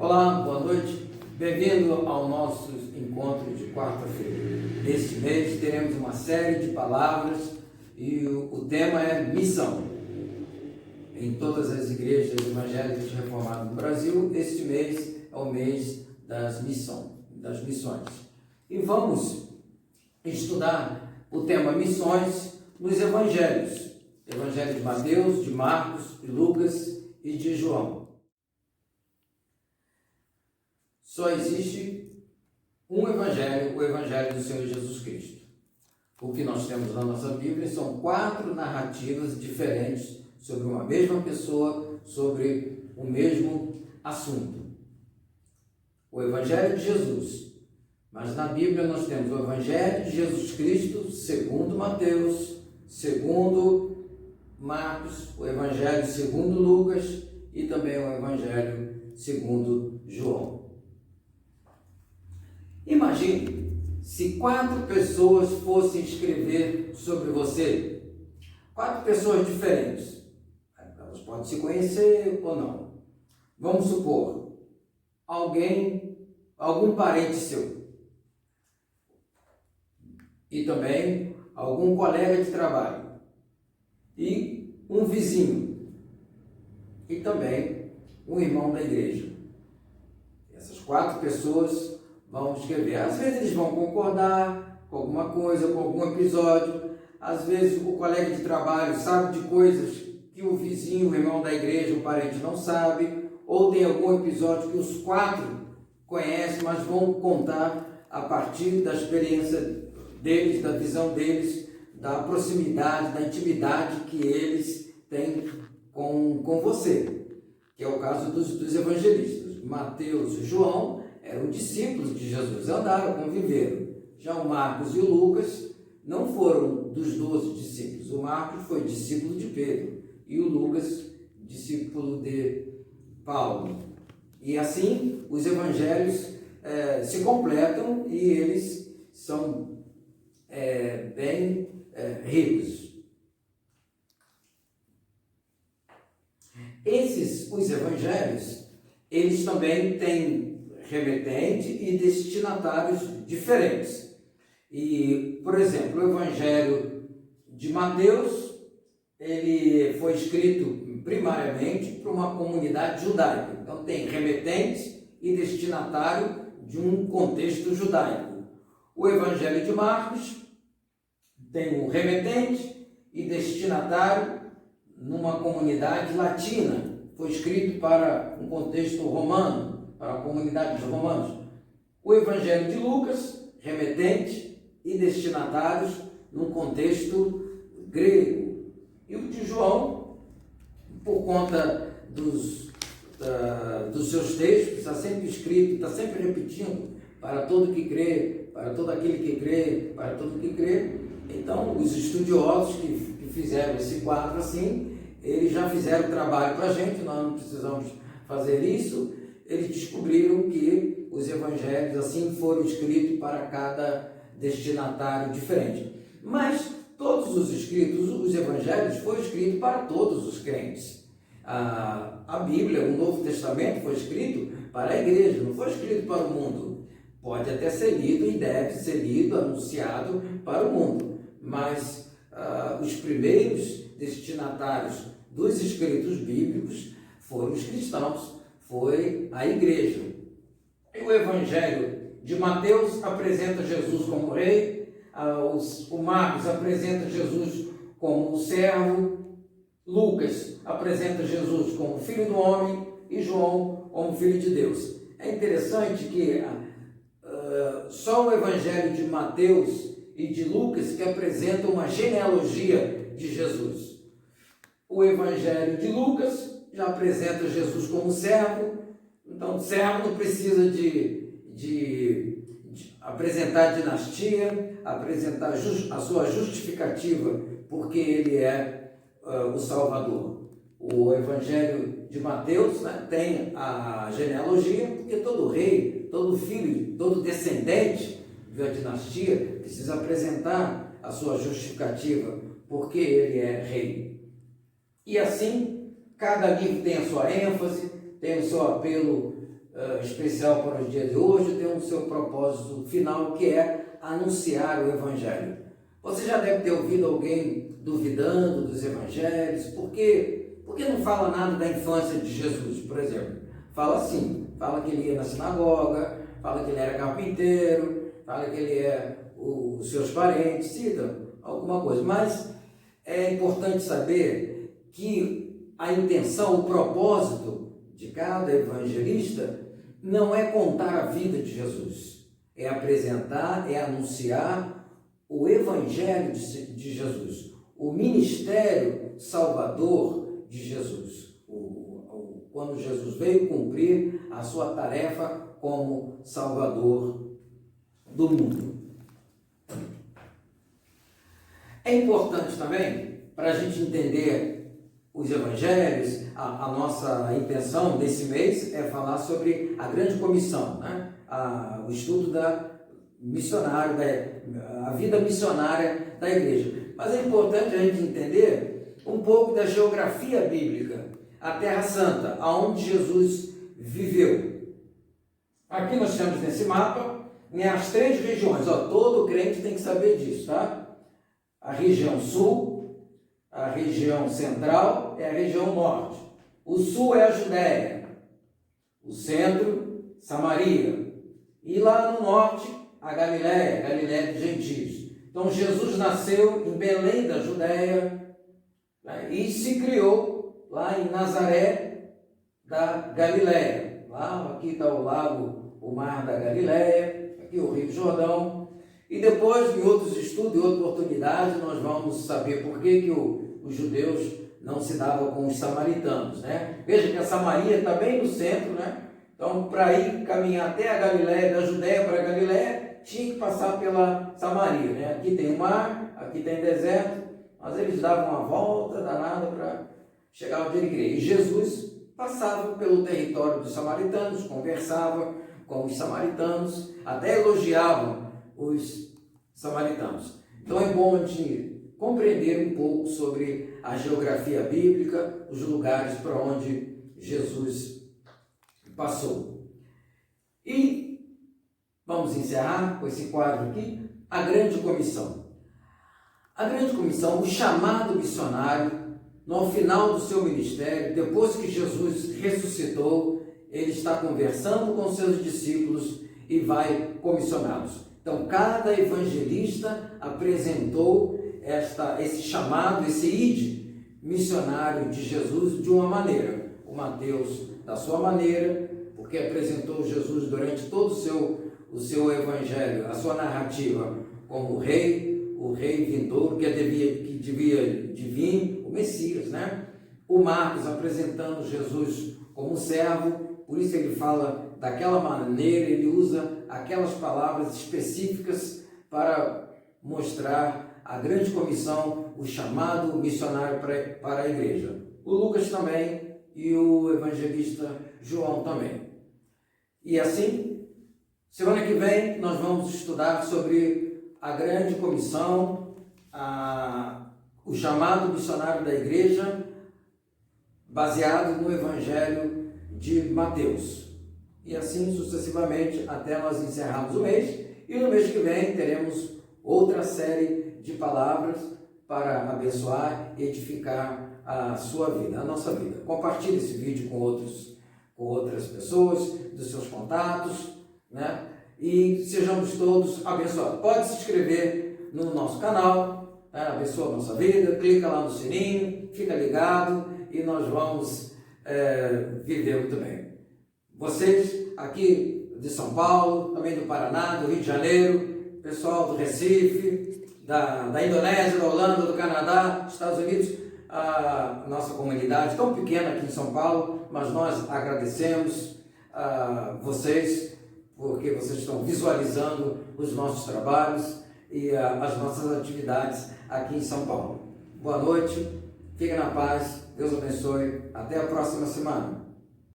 Olá, boa noite. Bem-vindo ao nosso encontro de quarta-feira. Neste mês teremos uma série de palavras e o tema é missão. Em todas as igrejas evangélicas reformadas no Brasil, este mês é o mês das missões. E vamos estudar o tema missões nos evangelhos. Evangelho de Mateus, de Marcos, de Lucas e de João. Só existe um evangelho, o evangelho do Senhor Jesus Cristo. O que nós temos na nossa Bíblia são 4 narrativas diferentes sobre uma mesma pessoa, sobre o mesmo assunto. O evangelho de Jesus. Mas na Bíblia nós temos o evangelho de Jesus Cristo, segundo Mateus, segundo Marcos, o evangelho segundo Lucas e também o evangelho segundo João. Imagine se 4 pessoas fossem escrever sobre você, 4 pessoas diferentes. Elas podem se conhecer ou não. Vamos supor, algum parente seu. E também algum colega de trabalho. E um vizinho. E também um irmão da igreja. Essas 4 pessoas vão escrever. Às vezes eles vão concordar com alguma coisa, com algum episódio. Às vezes o colega de trabalho sabe de coisas que o vizinho, o irmão da igreja, o parente não sabe. Ou tem algum episódio que os 4 conhecem, mas vão contar a partir da experiência deles, da visão deles, da proximidade, da intimidade que eles têm com você. Que é o caso dos evangelistas. Mateus e João eram discípulos de Jesus, andaram, conviveram. Já o Marcos e o Lucas não foram dos 12 discípulos. O Marcos foi discípulo de Pedro e o Lucas, discípulo de Paulo. E assim, os evangelhos se completam e eles são bem ricos. Os evangelhos, eles também têm remetente e destinatários diferentes. E, por exemplo, o Evangelho de Mateus, ele foi escrito primariamente para uma comunidade judaica. Então tem remetente e destinatário de um contexto judaico. O Evangelho de Marcos tem um remetente e destinatário numa comunidade latina. Foi escrito para um contexto romano, para a comunidade dos romanos. O Evangelho de Lucas, remetente e destinatários num contexto grego. E o de João, por conta dos seus textos, está sempre escrito, está sempre repetindo, para todo que crê, para todo aquele que crê, para todo que crê. Então, os estudiosos que fizeram esse quadro assim, eles já fizeram trabalho para a gente, nós não precisamos fazer isso. Eles descobriram que os evangelhos assim foram escritos para cada destinatário diferente. Mas todos os escritos, os evangelhos, foram escritos para todos os crentes. A Bíblia, o Novo Testamento, foi escrito para a igreja, não foi escrito para o mundo. Pode até ser lido e deve ser lido, anunciado para o mundo. Mas os primeiros destinatários dos escritos bíblicos foram os cristãos, foi a igreja. E o Evangelho de Mateus apresenta Jesus como rei, o Marcos apresenta Jesus como o servo, Lucas apresenta Jesus como filho do homem e João como filho de Deus. É interessante que só o Evangelho de Mateus e de Lucas que apresentam uma genealogia de Jesus. O Evangelho de Lucas já apresenta Jesus como servo, então o servo não precisa de apresentar dinastia, apresentar a sua justificativa, porque ele é o Salvador. O Evangelho de Mateus, né, tem a genealogia, porque todo rei, todo filho, todo descendente da dinastia precisa apresentar a sua justificativa, porque ele é rei. E assim, cada livro tem a sua ênfase, tem o seu apelo especial para os dias de hoje, tem o seu propósito final, que é anunciar o Evangelho. Você já deve ter ouvido alguém duvidando dos Evangelhos, por que não fala nada da infância de Jesus, por exemplo? Fala assim, fala que ele ia na sinagoga, fala que ele era carpinteiro, fala que ele é os seus parentes, cita alguma coisa, mas é importante saber que a intenção, o propósito de cada evangelista não é contar a vida de Jesus, é apresentar, é anunciar o Evangelho de Jesus, o ministério salvador de Jesus, quando Jesus veio cumprir a sua tarefa como Salvador do mundo. É importante também, para a gente entender os evangelhos, a nossa intenção desse mês é falar sobre a grande comissão, né? O estudo a vida missionária da igreja. Mas é importante a gente entender um pouco da geografia bíblica, a Terra Santa, aonde Jesus viveu. Aqui nós temos nesse mapa, né, as 3 regiões, todo crente tem que saber disso, tá? A região sul, a região central e a região norte. O sul é a Judéia, o centro, Samaria, e lá no norte, a Galiléia dos gentios. Então Jesus nasceu em Belém da Judéia, né, e se criou lá em Nazaré da Galiléia. Lá, aqui está o lago, o mar da Galiléia, aqui o Rio Jordão. E depois, em outros estudos, em outra oportunidade, nós vamos saber por que os judeus não se davam com os samaritanos, né? Veja que a Samaria está bem no centro, né? Então, para ir caminhar até a Galiléia, da Judéia para a Galiléia, tinha que passar pela Samaria, né? Aqui tem o mar, aqui tem deserto, mas eles davam uma volta danada para chegar onde ele queria. E Jesus passava pelo território dos samaritanos, conversava com os samaritanos, até elogiavam os samaritanos. Então é bom a gente compreender um pouco sobre a geografia bíblica, os lugares para onde Jesus passou. E vamos encerrar com esse quadro aqui, a grande comissão. A grande comissão, o chamado missionário, no final do seu ministério, depois que Jesus ressuscitou, ele está conversando com seus discípulos e vai comissioná-los. Então, cada evangelista apresentou esse chamado, esse ide missionário de Jesus de uma maneira. O Mateus, da sua maneira, porque apresentou Jesus durante todo o seu evangelho, a sua narrativa, como o rei vindouro, que devia de vir, o Messias, né? O Marcos apresentando Jesus como servo, por isso ele fala daquela maneira, ele usa aquelas palavras específicas para mostrar a grande comissão, o chamado missionário para a igreja. O Lucas também e o evangelista João também. E assim, semana que vem nós vamos estudar sobre a grande comissão, o chamado missionário da igreja, baseado no evangelho de Mateus. E assim sucessivamente até nós encerrarmos o mês. E no mês que vem teremos outra série de palavras para abençoar e edificar a sua vida, a nossa vida. Compartilhe esse vídeo com outras pessoas, dos seus contatos, né? E sejamos todos abençoados. Pode se inscrever no nosso canal, né? Abençoa a nossa vida, clica lá no sininho, fica ligado e nós vamos viver muito bem. Vocês aqui de São Paulo, também do Paraná, do Rio de Janeiro, pessoal do Recife, da Indonésia, da Holanda, do Canadá, Estados Unidos, a nossa comunidade tão pequena aqui em São Paulo, mas nós agradecemos a vocês, porque vocês estão visualizando os nossos trabalhos e as nossas atividades aqui em São Paulo. Boa noite, fiquem na paz, Deus abençoe, até a próxima semana.